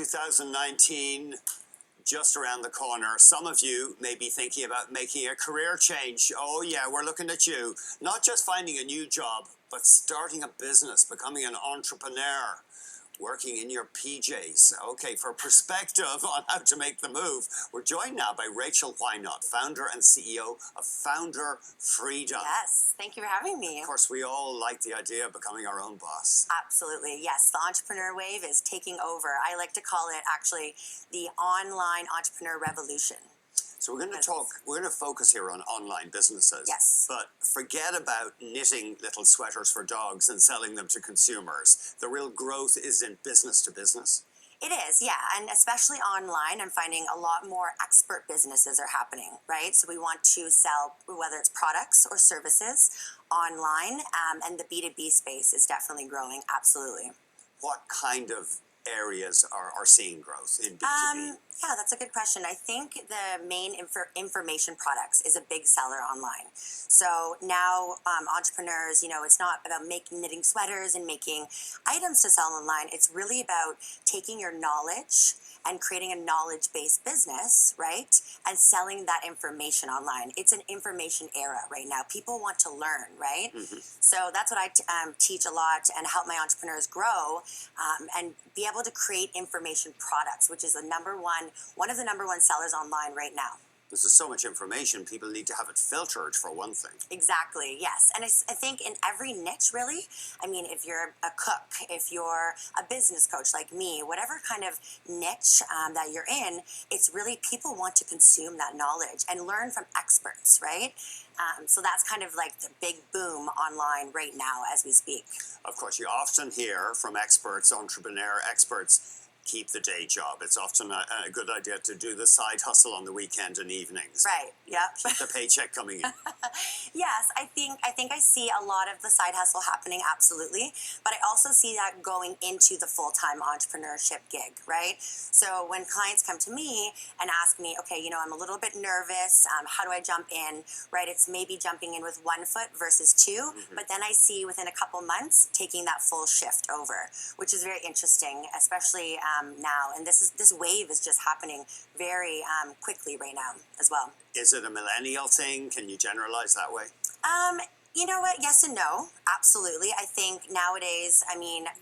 2019 just around the corner. Some of you may be thinking about making a career change. Oh yeah, we're looking at you. Not just finding a new job, but starting a business, becoming an entrepreneur, working in your PJs. Okay, for perspective on how to make the move, we're joined now by Whynot, founder and CEO of Founder Freedom. Yes, thank you for having me. Of course, we all like the idea of becoming our own boss. Absolutely, yes. The entrepreneur wave is taking over. I like to call it actually the online entrepreneur revolution. So we're going to focus here on online businesses. Yes. But forget about knitting little sweaters for dogs and selling them to consumers. The real growth is in business to business. It is, yeah, and especially online, I'm finding a lot more expert businesses are happening, right? So we want to sell, whether it's products or services, online, and the B2B space is definitely growing, absolutely. What kind of areas are seeing growth in B2B? Yeah, that's a good question. I think the main information products is a big seller online. So now entrepreneurs, it's not about knitting sweaters and making items to sell online. It's really about taking your knowledge and creating a knowledge-based business, right? And selling that information online. It's an information era right now. People want to learn, right? Mm-hmm. So that's what I teach a lot and help my entrepreneurs grow and be able to create information products, which is one of the number one sellers online right now. This is so much information, people need to have it filtered for one thing. Exactly, yes. And I think in every niche, really, I mean, if you're a cook, if you're a business coach like me, whatever kind of niche that you're in, it's really people want to consume that knowledge and learn from experts, right? So that's kind of like the big boom online right now as we speak. Of course, you often hear from experts, entrepreneur experts, keep the day job. It's often a good idea to do the side hustle on the weekend and evenings. Right, yep. Keep the paycheck coming in. Yes, I think I see a lot of the side hustle happening, absolutely. But I also see that going into the full-time entrepreneurship gig, right? So when clients come to me and ask me, okay, I'm a little bit nervous, how do I jump in, right? It's maybe jumping in with 1 foot versus 2, but then I see within a couple months taking that full shift over, which is very interesting, especially now. And this wave is just happening very quickly right now as well. Is it a millennial thing? Can you generalize that way? You know what? Yes and no. Absolutely. I think nowadays,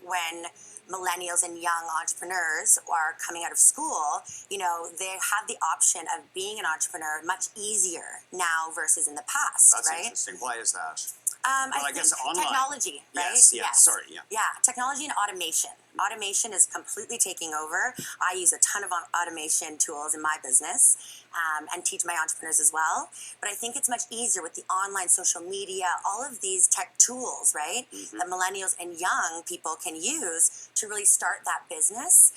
when millennials and young entrepreneurs are coming out of school, they have the option of being an entrepreneur much easier now versus in the past, That's right? interesting. Why is that? I guess think online. Technology, right? Yes. Sorry, yeah. Yeah, technology and automation. Automation is completely taking over. I use a ton of automation tools in my business and teach my entrepreneurs as well. But I think it's much easier with the online social media, all of these tech tools, right? That millennials and young people can use to really start that business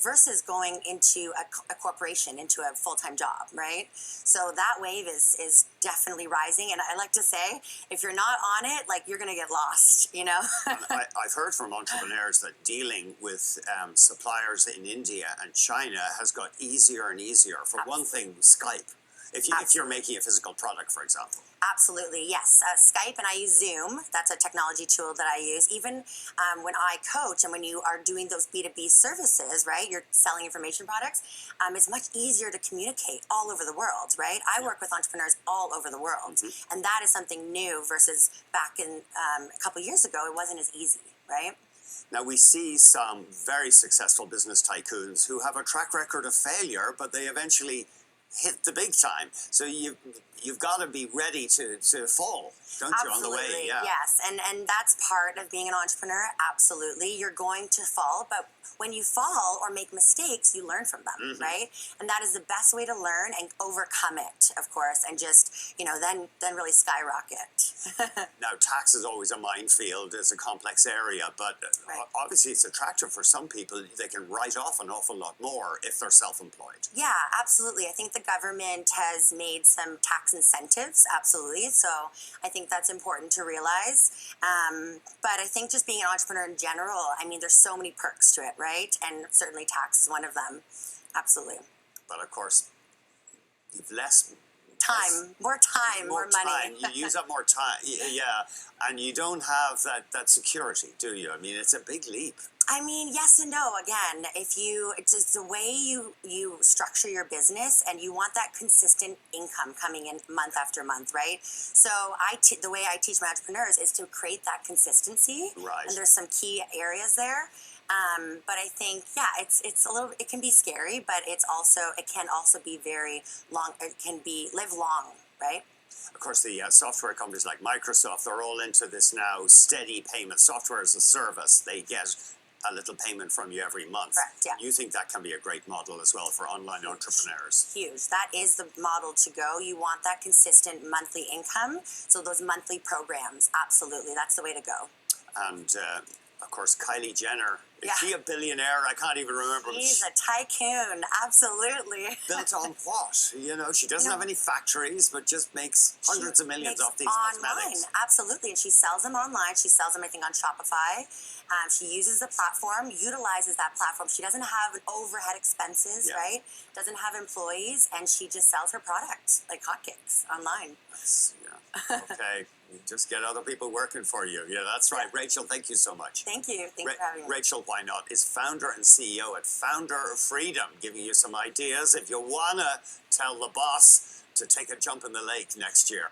versus going into a corporation, into a full-time job, right? So that wave is definitely rising. And I like to say, if you're not on it, you're going to get lost, I've heard from entrepreneurs that dealing with suppliers in India and China has got easier and easier. For one thing, Skype. If you're making a physical product, for example. Absolutely, yes. Skype, and I use Zoom. That's a technology tool that I use. Even when I coach and when you are doing those B2B services, right, you're selling information products, it's much easier to communicate all over the world, right? I work with entrepreneurs all over the world, and that is something new versus back in a couple years ago, it wasn't as easy, right? Now, we see some very successful business tycoons who have a track record of failure, but they eventually hit the big time. So you've got to be ready to fall, don't you, on the way? Yeah. Yes, and that's part of being an entrepreneur. Absolutely, you're going to fall, but when you fall or make mistakes, you learn from them, right? And that is the best way to learn and overcome it, of course, and just then really skyrocket. Now, tax is always a minefield. It's a complex area, but obviously it's attractive for some people. They can write off an awful lot more if they're self-employed. Yeah, absolutely. I think the government has made some tax incentives, absolutely. So I think that's important to realize. But I think just being an entrepreneur in general, there's so many perks to it, right? And certainly tax is one of them. Absolutely. But of course, you've less more time, more money. You use up more time. Yeah, and you don't have that security, do you? I mean, it's a big leap. I mean, yes and no. Again, it's just the way you structure your business, and you want that consistent income coming in month after month, right? So the way I teach my entrepreneurs is to create that consistency. Right. And there's some key areas there. But I think, yeah, it's a little. It can be scary, but it can also be very long. It can be live long, right? Of course, the software companies like Microsoft, they're all into this now, steady payment, software as a service. They get a little payment from you every month. Correct, yeah. You think that can be a great model as well for online entrepreneurs? Huge. That is the model to go. You want that consistent monthly income. So those monthly programs, absolutely, that's the way to go. And of course, Kylie Jenner, is Yeah. she a billionaire? I can't even remember. She's a tycoon, absolutely. Built on what? You know, she doesn't have any factories, but just makes hundreds of millions off these cosmetics. Absolutely, and she sells them online. She sells them, I think, on Shopify. She uses the platform, utilizes that platform. She doesn't have overhead expenses, right? Doesn't have employees, and she just sells her product like hotcakes online. Okay. You just get other people working for you. Yeah, that's right. Rachel, thank you so much. Thank you. Thanks for having me. Rachel Whynot is founder and CEO at Founder of Freedom, giving you some ideas if you want to tell the boss to take a jump in the lake next year.